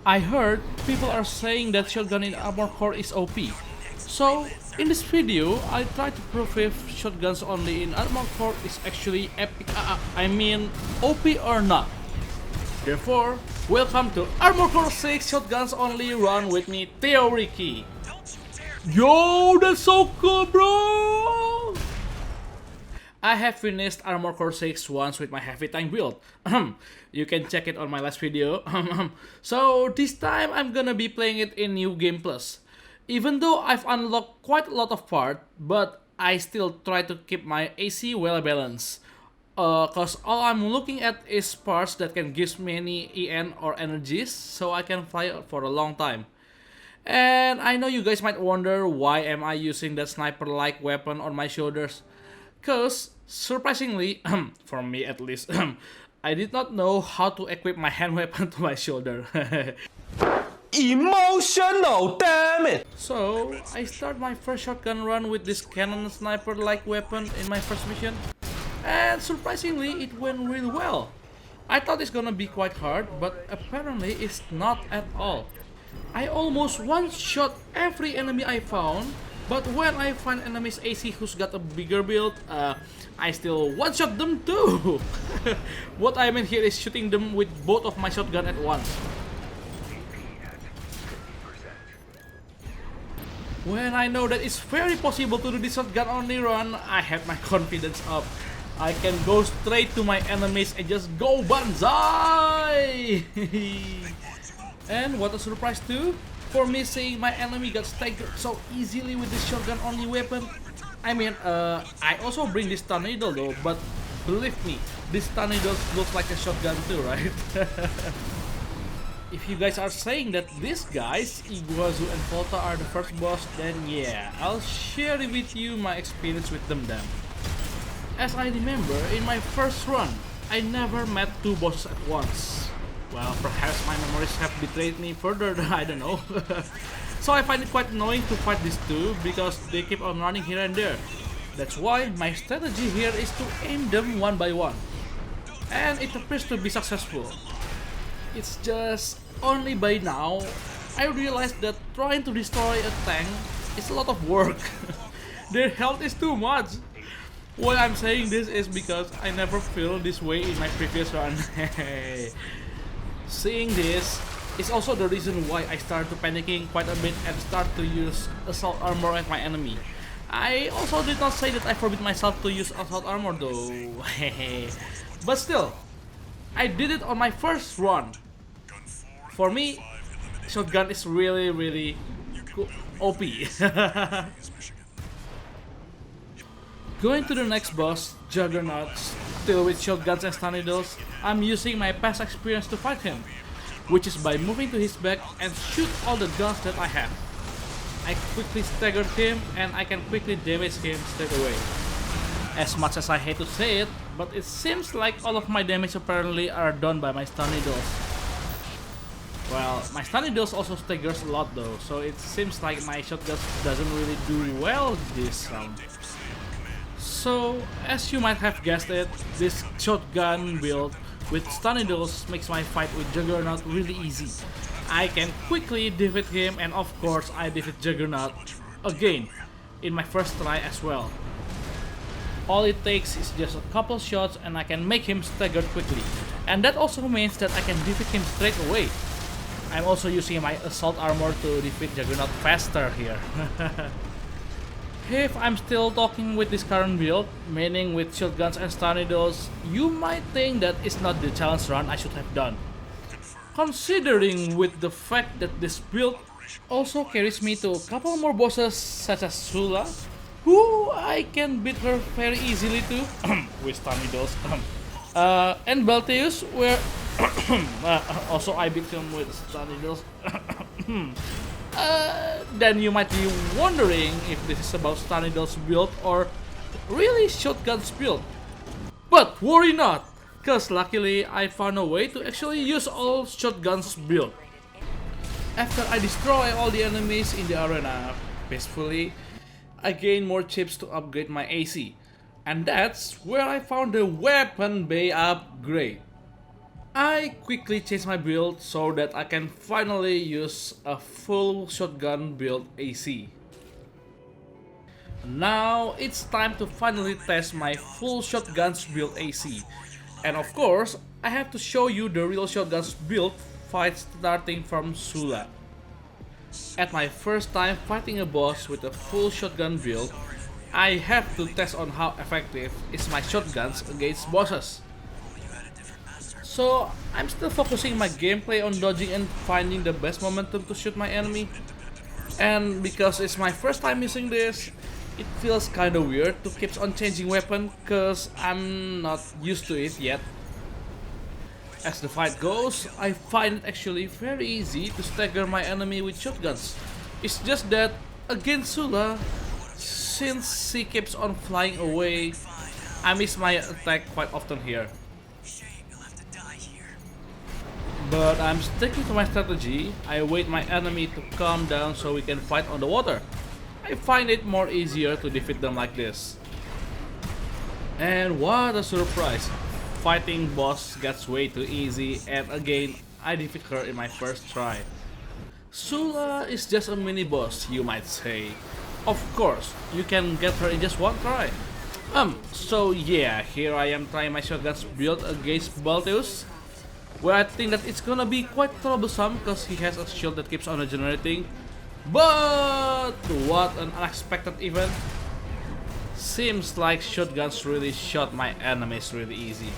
I heard people are saying that shotgun in Armor Core is OP. So, in this video, I try to prove if shotguns only in Armor Core is actually epic, OP or not. Therefore, welcome to Armor Core 6 Shotguns Only Run with me, Theoriki. Yo, that's so cool, bro! I have finished Armor Core 6 once with my heavy tank build. You can check it on my last video. So this time I'm gonna be playing it in New Game Plus. Even though I've unlocked quite a lot of parts, but I still try to keep my AC well balanced. Cause all I'm looking at is parts that can give me any EN or energies, so I can fly for a long time. And I know you guys might wonder why am I using that sniper-like weapon on my shoulders. Cause, surprisingly, for me at least, I did not know how to equip my hand weapon to my shoulder. Emotional, damn it! So, I start my first shotgun run with this cannon sniper-like weapon in my first mission. And surprisingly, it went really well. I thought it's gonna be quite hard, but apparently it's not at all. I almost one-shot every enemy I found, but when I find enemies AC who's got a bigger build, I still one-shot them too! What I mean here is shooting them with both of my shotgun at once. When I know that it's very possible to do this shotgun only run, I have my confidence up. I can go straight to my enemies and just go banzai! And what a surprise too, for me seeing my enemy got staggered so easily with this shotgun only weapon. I also bring this stun needle though, but believe me, this stun needle looks like a shotgun too, right? If you guys are saying that these guys, Iguazu and Volta, are the first boss, then yeah, I'll share with you my experience with them then. As I remember, in my first run, I never met two bosses at once. Well, perhaps my memories have betrayed me further, I don't know. So I find it quite annoying to fight these two because they keep on running here and there. That's why my strategy here is to aim them one by one. And it appears to be successful. It's just only by now I realized that trying to destroy a tank is a lot of work. Their health is too much. Why I'm saying this is because I never feel this way in my previous run. Seeing this is also the reason why I started panicking quite a bit and start to use assault armor at my enemy. I also did not say that I forbid myself to use assault armor though. But still, I did it on my first run. For me, shotgun is really cool. OP. Going to the next boss, Juggernaut, still with shotguns and stun needles, I'm using my past experience to fight him, which is by moving to his back and shoot all the guns that I have. I quickly staggered him and I can quickly damage him straight away. As much as I hate to say it, but it seems like all of my damage apparently are done by my stun needles. Well, my stun needles also staggers a lot though, so it seems like my shotgun doesn't really do well this round. So, as you might have guessed it, this shotgun build with stun needles makes my fight with Juggernaut really easy. I can quickly defeat him and of course I defeat Juggernaut again in my first try as well. All it takes is just a couple shots and I can make him staggered quickly. And that also means that I can defeat him straight away. I'm also using my assault armor to defeat Juggernaut faster here. If I'm still talking with this current build, meaning with shotguns and stun needles, you might think that it's not the challenge run I should have done. Considering with the fact that this build also carries me to a couple more bosses such as Sula, who I can beat her very easily too, with stun needles, and Balteus, where also I beat him with stun needles. Then you might be wondering if this is about stun needles build or really shotguns build. But worry not, cause luckily I found a way to actually use all shotguns build. After I destroy all the enemies in the arena peacefully, I gain more chips to upgrade my AC. And that's where I found the weapon bay upgrade. I quickly changed my build so that I can finally use a full shotgun build AC. Now it's time to finally test my full shotguns build AC. And of course, I have to show you the real shotguns build fight starting from Sula. At my first time fighting a boss with a full shotgun build, I have to test on how effective is my shotguns against bosses. So I'm still focusing my gameplay on dodging and finding the best momentum to shoot my enemy. And because it's my first time using this, it feels kinda weird to keep on changing weapon cause I'm not used to it yet. As the fight goes, I find it actually very easy to stagger my enemy with shotguns. It's just that against Sula, since she keeps on flying away, I miss my attack quite often here. But I'm sticking to my strategy. I wait my enemy to calm down so we can fight on the water. I find it more easier to defeat them like this. And what a surprise! Fighting boss gets way too easy and again I defeat her in my first try. Sula is just a mini boss, you might say. Of course, you can get her in just one try. So yeah, here I am trying my shotguns build against Balteus, where I think that it's gonna be quite troublesome because he has a shield that keeps on regenerating. But what an unexpected event. Seems like shotguns really shot my enemies really easy.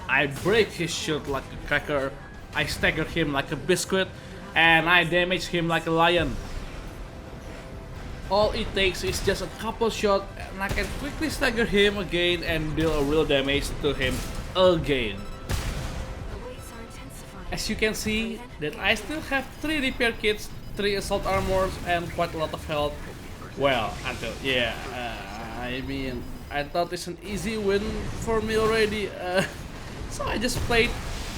I break his shield like a cracker, I stagger him like a biscuit, and I damage him like a lion. All it takes is just a couple shots and I can quickly stagger him again and deal a real damage to him again. As you can see that I still have 3 repair kits, 3 assault armors and quite a lot of health. Well, until I thought it's an easy win for me already. So I just played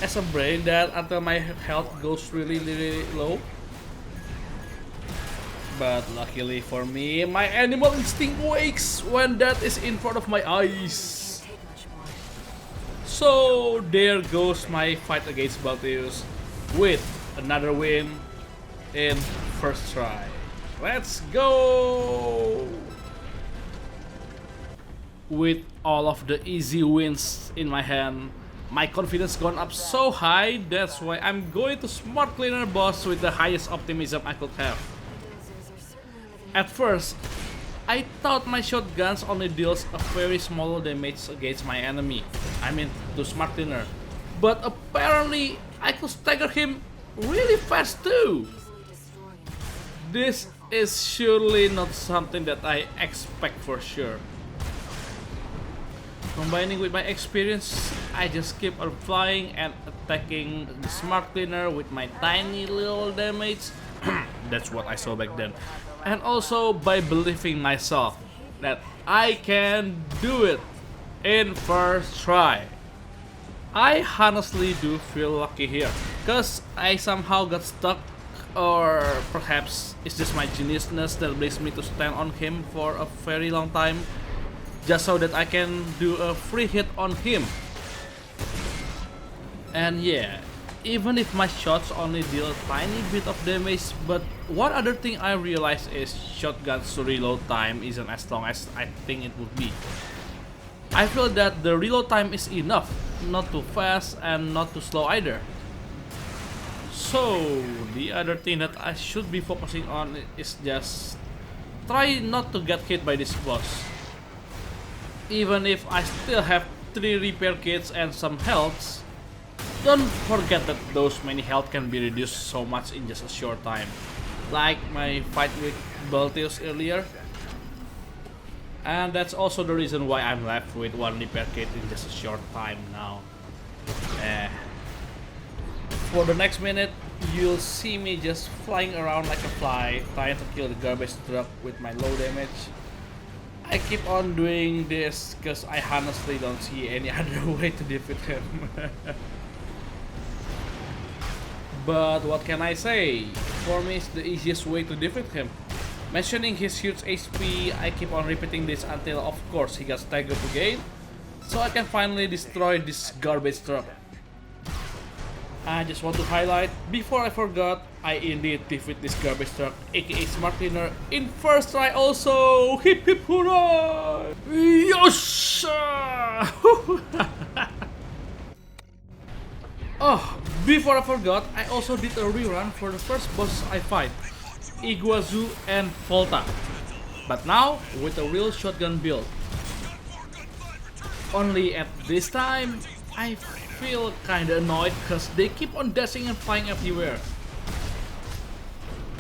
as a brain dead until my health goes really low. But luckily for me, my animal instinct wakes when that is in front of my eyes. So there goes my fight against Balteus with another win in first try. Let's go! With all of the easy wins in my hand, my confidence gone up so high, that's why I'm going to smart cleaner boss with the highest optimism I could have. At first, I thought my shotguns only deals a very small damage against my enemy, to smart cleaner. But apparently, I could stagger him really fast too. This is surely not something that I expect for sure. Combining with my experience, I just keep on flying and attacking the smart cleaner with my tiny little damage. That's what I saw back then. And also by believing myself that I can do it in first try. I honestly do feel lucky here, cause I somehow got stuck, or perhaps it's just my geniusness that brings me to stand on him for a very long time, just so that I can do a free hit on him. And yeah, even if my shots only deal a tiny bit of damage, but one other thing I realized is shotgun's reload time isn't as long as I think it would be. I feel that the reload time is enough, not too fast and not too slow either. So the other thing that I should be focusing on is just try not to get hit by this boss. Even if I still have 3 repair kits and some healths, don't forget that those many health can be reduced so much in just a short time. Like my fight with Balteus earlier. And that's also the reason why I'm left with 1 repair kit in just a short time now. For the next minute, you'll see me just flying around like a fly, trying to kill the garbage truck with my low damage. I keep on doing this because I honestly don't see any other way to defeat him. But what can I say? For me, it's the easiest way to defeat him. Mentioning his huge HP, I keep on repeating this until of course he got staggered again, so I can finally destroy this garbage truck. I just want to highlight, before I forgot, I indeed defeat this garbage truck, aka Smart Cleaner, in first try also! Hip hip hooray! Yosha! Oh, before I forgot, I also did a rerun for the first boss I fight, Iguazu and Volta. But now, with a real shotgun build. Only at this time, I feel kinda annoyed because they keep on dashing and flying everywhere.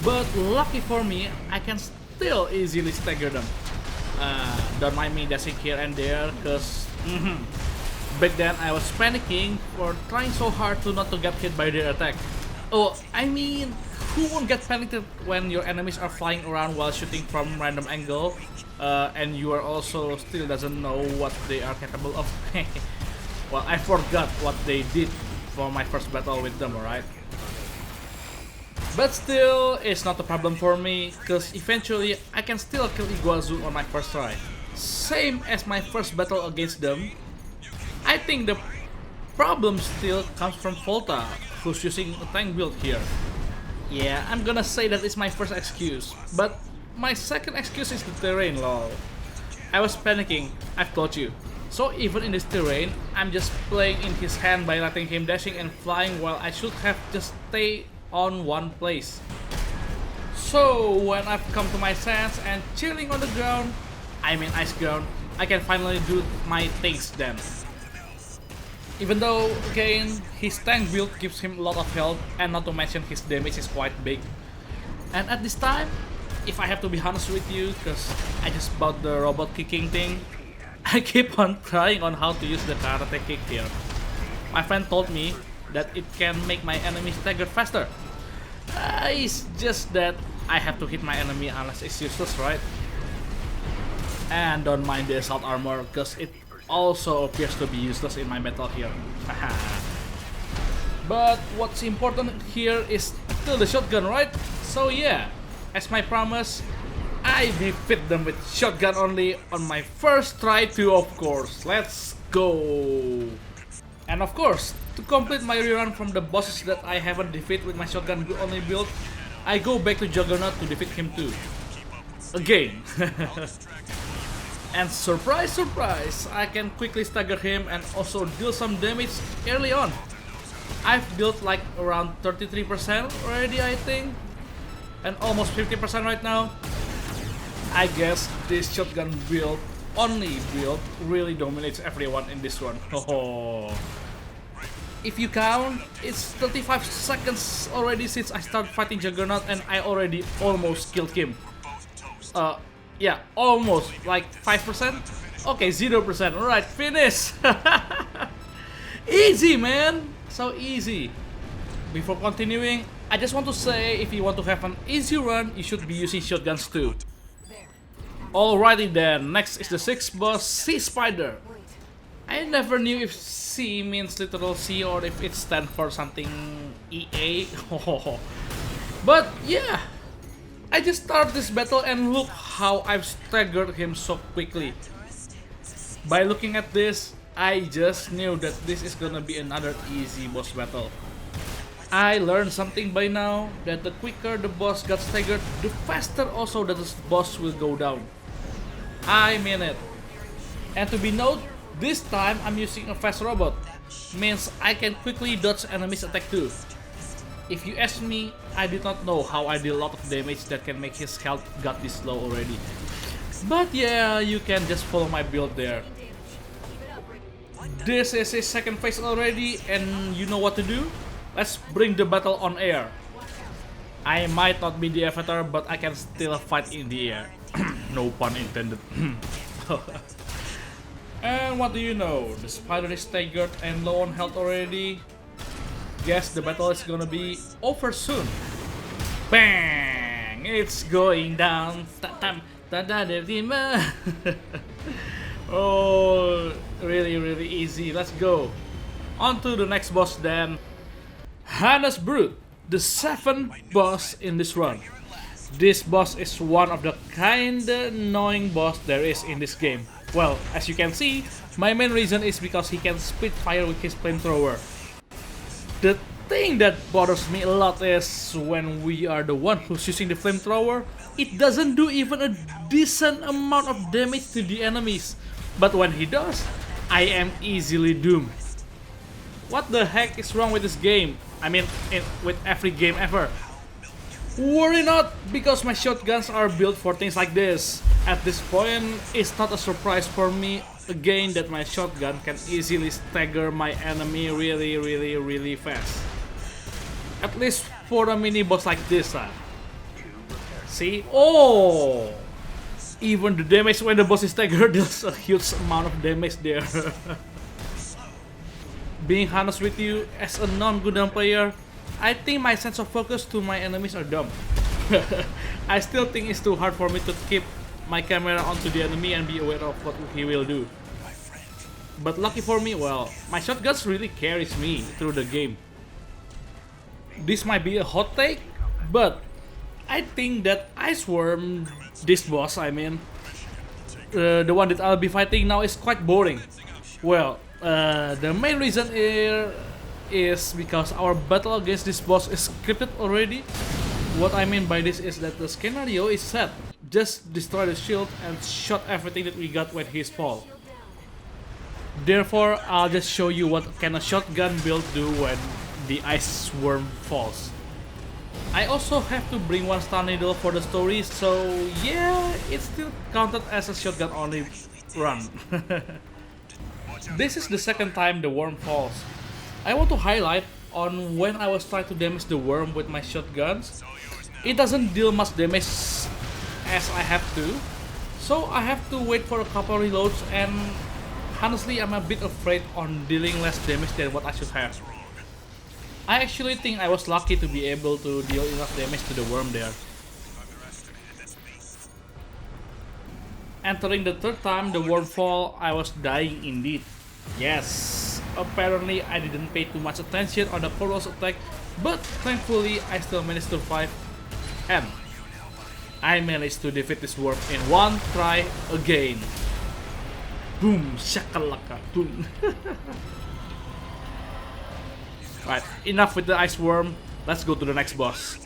But lucky for me, I can still easily stagger them. Don't mind me dashing here and there because back then I was panicking for trying so hard to not to get hit by their attack. Oh, I mean, who won't get panicked when your enemies are flying around while shooting from random angle and you are also still doesn't know what they are capable of? Well, I forgot what they did for my first battle with them, alright? But still, it's not a problem for me, because eventually I can still kill Iguazu on my first try. Same as my first battle against them. I think the problem still comes from Volta, who's using a tank build here. Yeah, I'm gonna say that is my first excuse, but my second excuse is the terrain, lol. I was panicking, I've told you. So even in this terrain, I'm just playing in his hand by letting him dashing and flying while I should have just stayed on one place. So when I've come to my sense and chilling on the ground, I mean ice ground, I can finally do my things then. Even though, again, his tank build gives him a lot of health, and not to mention his damage is quite big. And at this time, if I have to be honest with you, because I just bought the robot kicking thing, I keep on trying on how to use the karate kick here. My friend told me that it can make my enemies stagger faster. It's just that I have to hit my enemy unless it's useless, right? And don't mind the assault armor, because it also appears to be useless in my battle here. But what's important here is still the shotgun, right? So yeah, as my promise, I defeat them with shotgun only on my first try too, of course. Let's go! And of course, to complete my rerun from the bosses that I haven't defeated with my shotgun only build, I go back to Juggernaut to defeat him too. Again. And surprise, surprise, I can quickly stagger him and also deal some damage early on. I've built like around 33% already, I think. And almost 50% right now. I guess this shotgun build, only build, really dominates everyone in this one. If you count, it's 35 seconds already since I started fighting Juggernaut and I already almost killed him. Yeah, almost, like 5%? Okay, 0%, alright, finish! Easy, man! So easy. Before continuing, I just want to say, if you want to have an easy run, you should be using shotguns too. Alrighty then, next is the 6th boss, Sea Spider. I never knew if C means literal C or if it stands for something EA. But yeah, I just started this battle and look how I've staggered him so quickly. By looking at this, I just knew that this is gonna be another easy boss battle. I learned something by now, that the quicker the boss got staggered, the faster also that the boss will go down. I mean it. And to be noted, this time I'm using a fast robot, means I can quickly dodge enemies' attack too. If you ask me, I did not know how I did a lot of damage that can make his health got this low already. But yeah, you can just follow my build there. This is his second phase already, and you know what to do? Let's bring the battle on air. I might not be the avatar, but I can still fight in the air. No pun intended. And what do you know? The spider is staggered and low on health already. Guess the battle is gonna be over soon. Bang! It's going down. Oh, really easy. Let's go. On to the next boss then. Hannes Brute, the 7th boss in this run. This boss is one of the kinda annoying boss there is in this game. Well, as you can see, my main reason is because he can spit fire with his flamethrower. The thing that bothers me a lot is when we are the one who's using the flamethrower, it doesn't do even a decent amount of damage to the enemies. But when he does, I am easily doomed. What the heck is wrong with this game? I mean, with every game ever. Worry not, because my shotguns are built for things like this. At this point, it's not a surprise for me again that my shotgun can easily stagger my enemy really fast. At least for a mini boss like this. See? Oh! Even the damage when the boss is staggered, there's a huge amount of damage there. Being honest with you, as a non-Gundam player, I think my sense of focus to my enemies are dumb. I still think it's too hard for me to keep my camera onto the enemy and be aware of what he will do. But lucky for me, well, my shotguns really carries me through the game. This might be a hot take, but I think that Ice Worm, this boss I mean, the one that I'll be fighting now, is quite boring. Well, the main reason here is because our battle against this boss is scripted already. What I mean by this is that the scenario is set. Just destroy the shield and shot everything that we got when he's fall. Therefore, I'll just show you what can a shotgun build do when the Ice Worm falls. I also have to bring one Star Needle for the story, so yeah, it's still counted as a shotgun only run. This is the second time the worm falls. I want to highlight on when I was trying to damage the worm with my shotguns. It doesn't deal much damage as I have to, so I have to wait for a couple reloads, and honestly I'm a bit afraid on dealing less damage than what I should have. I actually think I was lucky to be able to deal enough damage to the worm there. Entering the third time the worm fall, I was dying indeed. Yes, apparently I didn't pay too much attention on the Coral's attack, but thankfully I still managed to survive, and I managed to defeat this worm in one try again. Boom, shakalaka, boom. Right, enough with the Ice Worm, let's go to the next boss.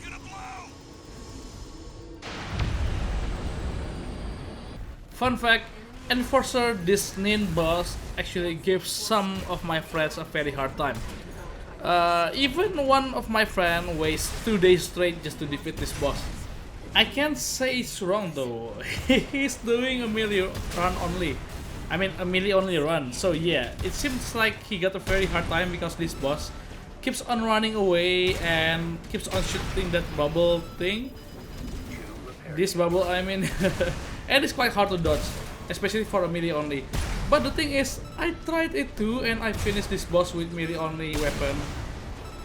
Fun fact, Enforcer, this Nin boss, actually gave some of my friends a very hard time. Even one of my friends wasted 2 days straight just to defeat this boss. I can't say it's wrong though, he's doing a melee run only. I mean a melee only run, so yeah, it seems like he got a very hard time because this boss keeps on running away and keeps on shooting that bubble thing. This bubble I mean, and it's quite hard to dodge, especially for a melee only. But the thing is, I tried it too and I finished this boss with melee only weapon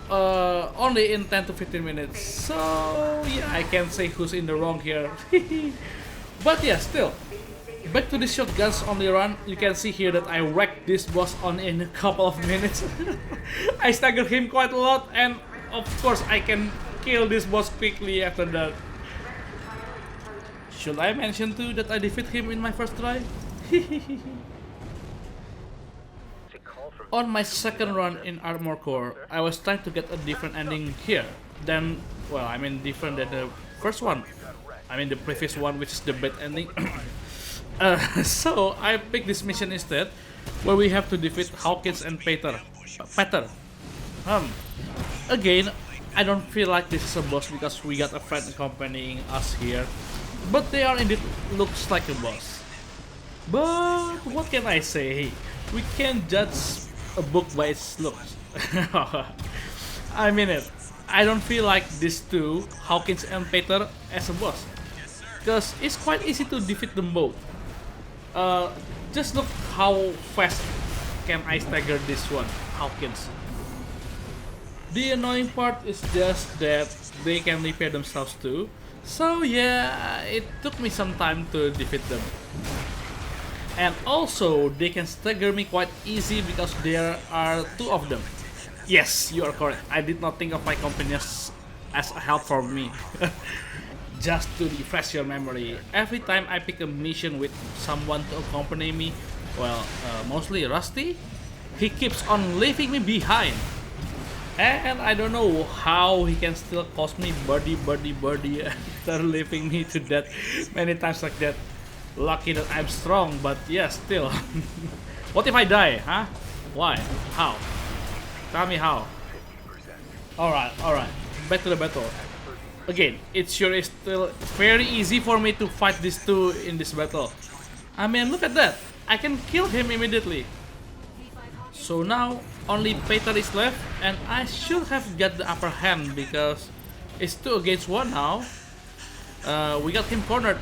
only in 10 to 15 minutes. So yeah, I can't say who's in the wrong here. But yeah, still, back to the shotguns only run. You can see here that I wrecked this boss on in a couple of minutes. I staggered him quite a lot, and of course I can kill this boss quickly after that. Should I mention too that I defeat him in my first try? On my second run in Armor Core, I was trying to get a different ending here than, well, I mean different than the first one. I mean the previous one, which is the bad ending. So I picked this mission instead, where we have to defeat Hawkins and Pater. Again, I don't feel like this is a boss because we got a friend accompanying us here, but they are indeed looks like a boss. But what can I say? We can't judge a book by its looks. I mean it. I don't feel like these two, Hawkins and Pater, as a boss, because it's quite easy to defeat them both. Just look how fast can I stagger this one, Hawkins. The annoying part is just that they can repair themselves too. So yeah, it took me some time to defeat them. And also, they can stagger me quite easy because there are 2 of them. Yes, you are correct. I did not think of my companions as a help for me. Just to refresh your memory, every time I pick a mission with someone to accompany me, well, mostly Rusty, he keeps on leaving me behind. And I don't know how he can still cost me body after leaving me to death many times like that. Lucky that I'm strong, but yeah, still. What if I die, huh? Why? How? Tell me how. Alright. Back to the battle. Again, it sure is still very easy for me to fight these two in this battle. I mean, look at that. I can kill him immediately. So now, only Pater is left, and I should have got the upper hand because it's 2 against 1 now. We got him cornered.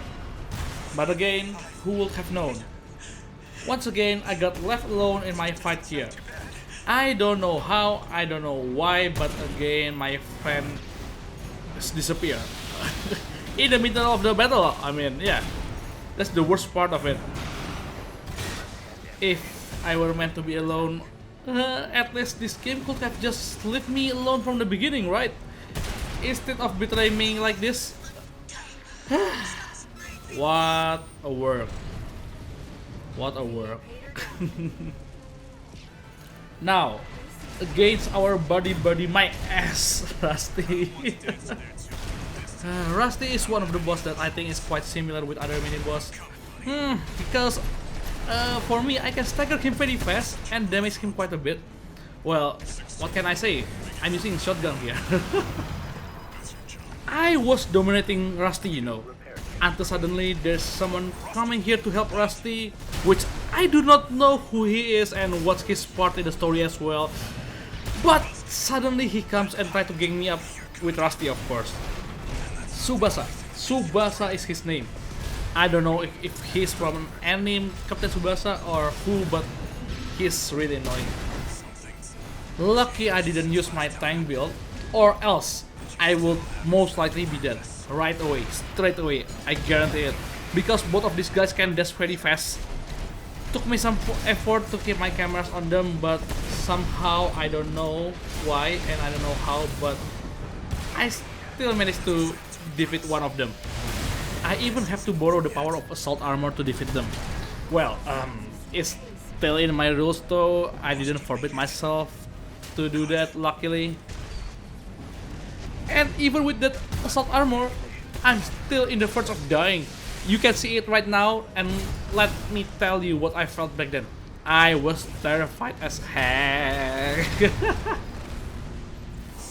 But again, who would have known? Once again, I got left alone in my fight here. I don't know how, I don't know why, but again, my friend disappeared. In the middle of the battle, I mean, yeah. That's the worst part of it. If I were meant to be alone, at least this game could have just left me alone from the beginning, right? Instead of betraying me like this. What a work. What a work. Now, against our buddy, my ass, Rusty. Rusty is one of the boss that I think is quite similar with other mini boss. Because for me, I can stagger him very fast and damage him quite a bit. Well, what can I say? I'm using shotgun here. I was dominating Rusty, you know, until suddenly there's someone coming here to help Rusty, which I do not know who he is and what's his part in the story as well. But suddenly he comes and tries to gang me up with Rusty, of course. Tsubasa is his name. I don't know if he's from anime Captain Tsubasa or who, but he's really annoying. Lucky I didn't use my tank build, or else I would most likely be dead right away, straight away, I guarantee it. Because both of these guys can dash very fast. Took me some effort to keep my cameras on them, but somehow I don't know why and I don't know how, but I still managed to defeat one of them. I even have to borrow the power of assault armor to defeat them. Well, it's still in my rules though. I didn't forbid myself to do that, luckily. And even with that assault armor, I'm still in the verge of dying. You can see it right now, and let me tell you what I felt back then. I was terrified as heck.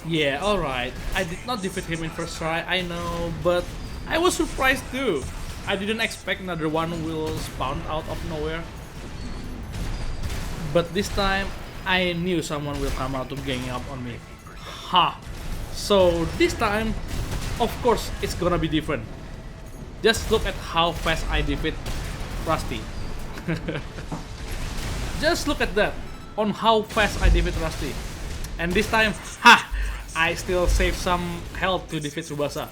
Yeah, alright. I did not defeat him in first try, I know, but I was surprised too. I didn't expect another one will spawn out of nowhere. But this time, I knew someone will come out to gang up on me. Ha! So this time, of course, it's gonna be different. Just look at how fast I defeat Rusty. Just look at that, on how fast I defeat Rusty. And this time, ha! I still save some health to defeat Tsubasa.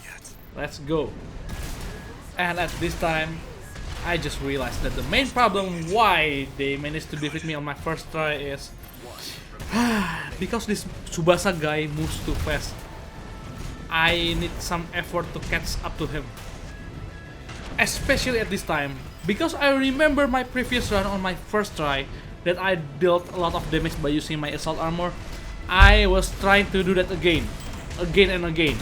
Let's go. And at this time, I just realized that the main problem why they managed to defeat me on my first try is because this Tsubasa guy moves too fast. I need some effort to catch up to him. Especially at this time, because I remember my previous run on my first try that I dealt a lot of damage by using my assault armor. I was trying to do that again and again.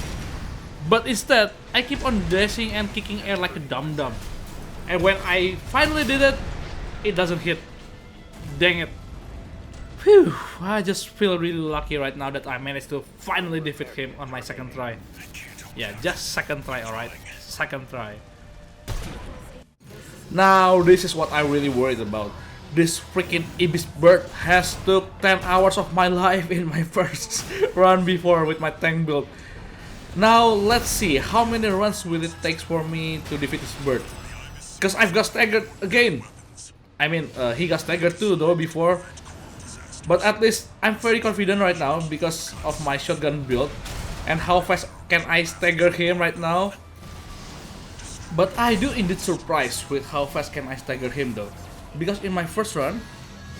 But instead, I keep on dashing and kicking air like a dum-dum. And when I finally did it, it doesn't hit. Dang it. Phew, I just feel really lucky right now that I managed to finally defeat him on my second try. Yeah, just second try, alright? Second try. Now, this is what I'm really worried about. This freaking Ibis bird has took 10 hours of my life in my first run before with my tank build. Now, let's see how many runs will it take for me to defeat this bird. Because I've got staggered again. I mean, he got staggered too though before. But at least I'm very confident right now because of my shotgun build. And how fast can I stagger him right now. But I do indeed surprised with how fast can I stagger him though. Because in my first run,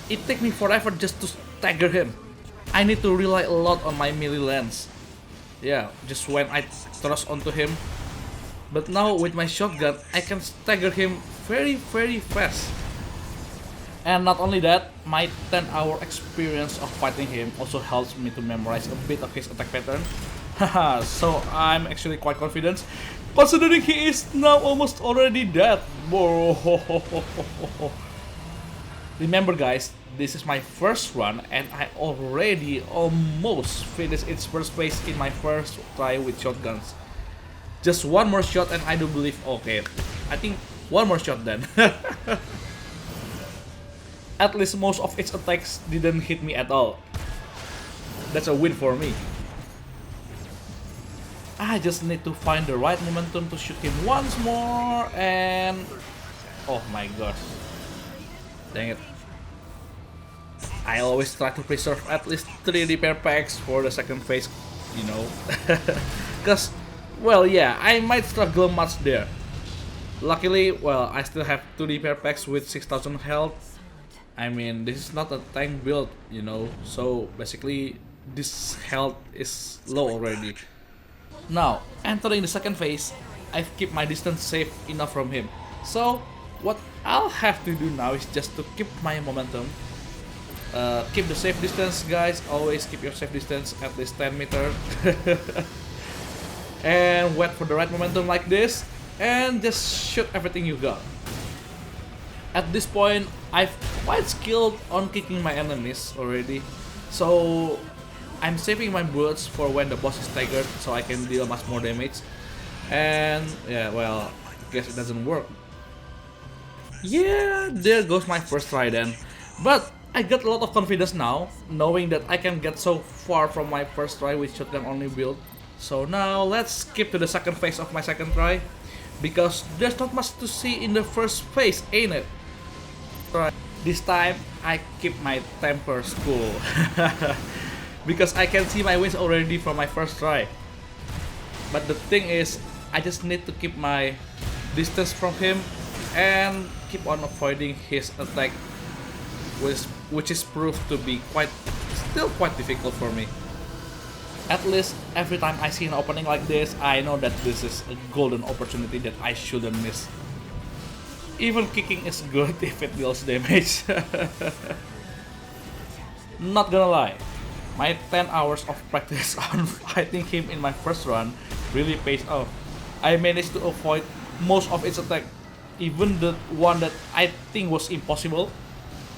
it takes me forever just to stagger him. I need to rely a lot on my melee lance. Yeah, just when I thrust onto him. But now with my shotgun, I can stagger him very fast. And not only that, my 10-hour experience of fighting him also helps me to memorize a bit of his attack pattern. Haha, so I'm actually quite confident, considering he is now almost already dead. Remember guys, this is my first run and I already almost finished its first phase in my first try with shotguns. Just one more shot and I do believe, okay, I think one more shot then. At least most of its attacks didn't hit me at all. That's a win for me. I just need to find the right momentum to shoot him once more and... oh my gosh. Dang it. I always try to preserve at least 3 repair packs for the second phase, you know. Cause, well yeah, I might struggle much there. Luckily, well, I still have 2 repair packs with 6000 health. I mean, this is not a tank build, you know, so basically this health is low already. Now, entering the second phase, I've kept my distance safe enough from him. So, what I'll have to do now is just to keep my momentum. Keep the safe distance, guys. Always keep your safe distance at least 10 meters. And wait for the right momentum like this. And just shoot everything you got. At this point, I've quite skilled on kicking my enemies already. So, I'm saving my bullets for when the boss is staggered so I can deal much more damage. And yeah, well, guess it doesn't work. Yeah, there goes my first try then. But I got a lot of confidence now, knowing that I can get so far from my first try with shotgun only build. So now let's skip to the second phase of my second try, because there's not much to see in the first phase, ain't it? Right. This time I keep my temper cool. Because I can see my wins already from my first try. But the thing is, I just need to keep my distance from him and keep on avoiding his attack, which is proved to be still quite difficult for me. At least every time I see an opening like this, I know that this is a golden opportunity that I shouldn't miss. Even kicking is good if it deals damage. Not gonna lie, my 10 hours of practice on fighting him in my first run really pays off. I managed to avoid most of its attack, even the one that I think was impossible.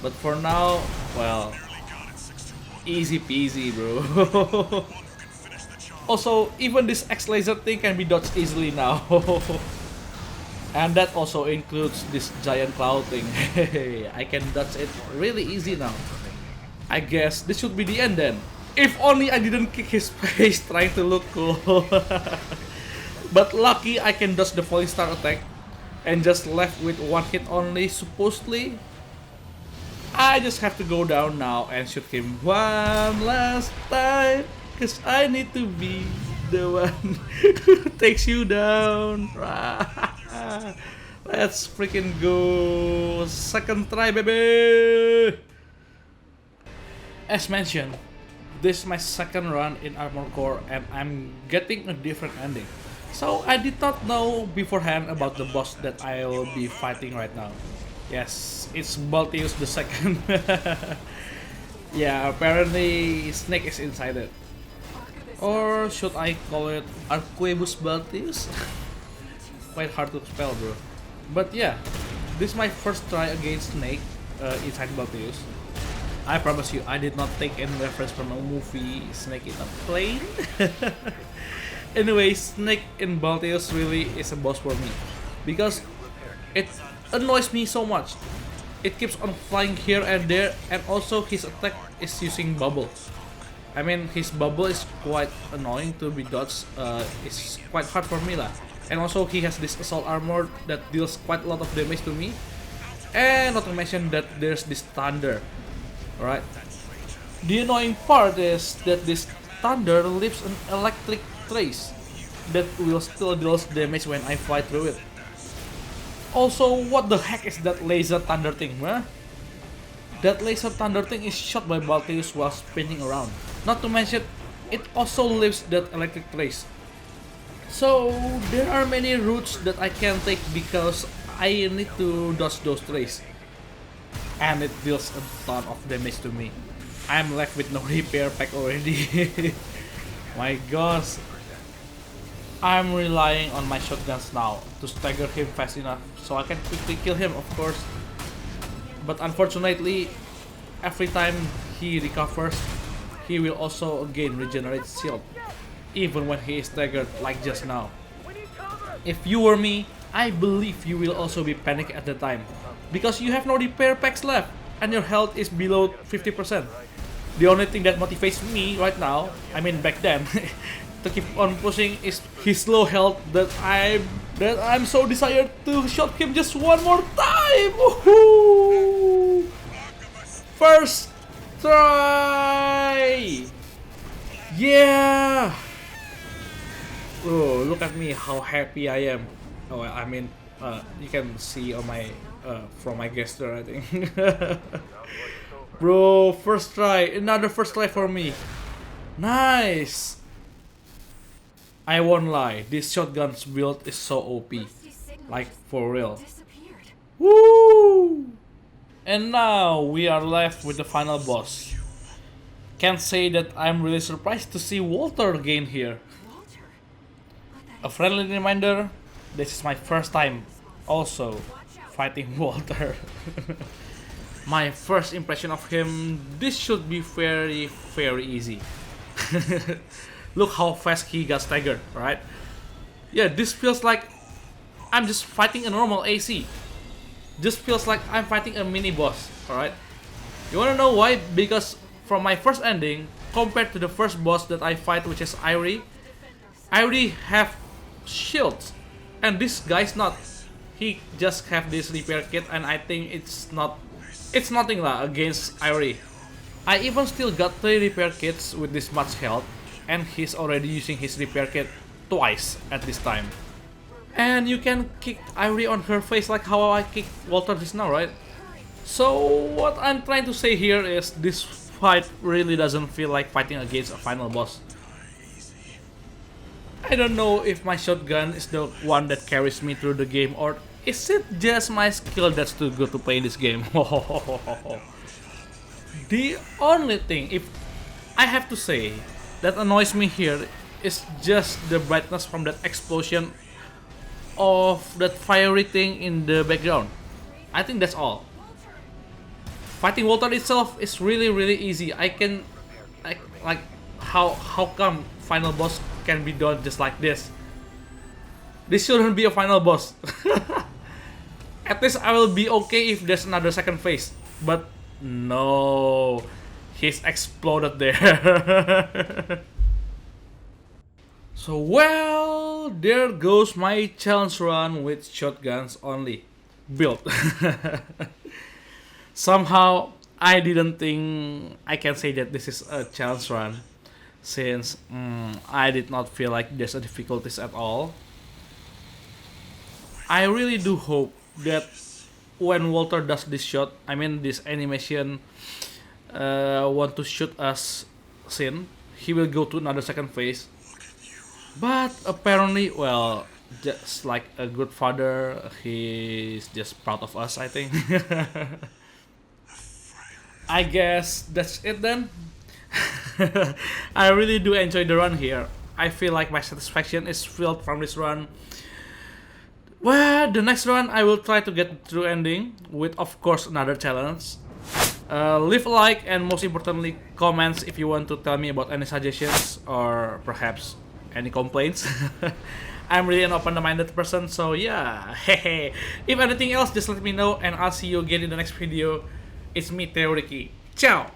But for now, well, easy peasy, bro. Also, even this X laser thing can be dodged easily now. And that also includes this giant cloud thing. I can dodge it really easy now. I guess this should be the end then. If only I didn't kick his face trying to look cool. But lucky I can dodge the falling star attack and just left with one hit only supposedly. I just have to go down now and shoot him one last time, cause I need to be the one who takes you down. Let's freaking go. Second try, baby. As mentioned, this is my second run in Armored Core and I'm getting a different ending. So I did not know beforehand about the boss that I will be fighting right now. Yes, it's Balteus the second. Yeah, apparently Snake is inside it. Or should I call it Arquebus Balteus? Quite hard to spell, bro. But yeah, this is my first try against Snake inside Balteus. I promise you, I did not take any reference from a movie Snake in a Plane. Anyway, Snake in Balteus really is a boss for me, because it annoys me so much. It keeps on flying here and there, and also his attack is using bubble. I mean, his bubble is quite annoying to be dodged. It's quite hard for me lah. And also he has this assault armor that deals quite a lot of damage to me. And not to mention that there's this thunder. Alright. The annoying part is that this thunder leaves an electric trace that will still deal damage when I fly through it. Also, what the heck is that laser thunder thing, huh? That laser thunder thing is shot by Balteus while spinning around. Not to mention, it also leaves that electric trace. So, there are many routes that I can take because I need to dodge those traces. and it deals a ton of damage to me. I'm left with no repair pack already. My gosh. I'm relying on my shotguns now to stagger him fast enough so I can quickly kill him, of course. But unfortunately, every time he recovers, he will also again regenerate shield, even when he is staggered like just now. If you were me, I believe you will also be panicked at the time, because you have no repair packs left and your health is below 50%. The only thing that motivates me right now, I mean back then, to keep on pushing is his low health that I'm so desired to shot him just one more time. Woohoo! First try! Yeah! Oh, look at me, how happy I am. Oh, I mean, you can see on my from my gesture, I think. Bro, first try, another first try for me. Nice. I won't lie, this shotgun's build is so OP, like for real. Woo! And now we are left with the final boss. Can't say that I'm really surprised to see Walter again here. A friendly reminder, this is my first time also fighting Walter. My first impression of him, this should be very easy. Look how fast he got staggered, right? Yeah, this feels like I'm just fighting a normal AC. This feels like I'm fighting a mini boss, alright? You wanna know why? Because from my first ending, compared to the first boss that I fight, which is I already have shields, and this guy's not. He just have this repair kit, and I think it's nothing lah against Irie. I even still got 3 repair kits with this much health, and he's already using his repair kit twice at this time. And you can kick Irie on her face like how I kicked Walter just now, right? So what I'm trying to say here is this fight really doesn't feel like fighting against a final boss. I don't know if my shotgun is the one that carries me through the game, or is it just my skill that's too good to play in this game? The only thing, if I have to say, that annoys me here is just the brightness from that explosion of that fiery thing in the background. I think that's all. Fighting Walter itself is really easy. Like how come final boss can be done just like this? This shouldn't be a final boss. At least I will be okay if there's another second phase. But no, he's exploded there. So well, there goes my challenge run with shotguns only build. Somehow I didn't think I can say that this is a challenge run, since I did not feel like there's a difficulties at all. I really do hope that when Walter does this shot, I mean this animation, want to shoot us scene, he will go to another second phase. But apparently, well, just like a good father, he's just proud of us, I think. I guess that's it then. I really do enjoy the run here. I feel like my satisfaction is filled from this run. Well, the next run I will try to get through ending with, of course, another challenge. Leave a like, and most importantly, comments if you want to tell me about any suggestions or perhaps any complaints. I'm really an open-minded person, so yeah. Hehe. If anything else, just let me know, and I'll see you again in the next video. It's me, Theo Ricky. Ciao!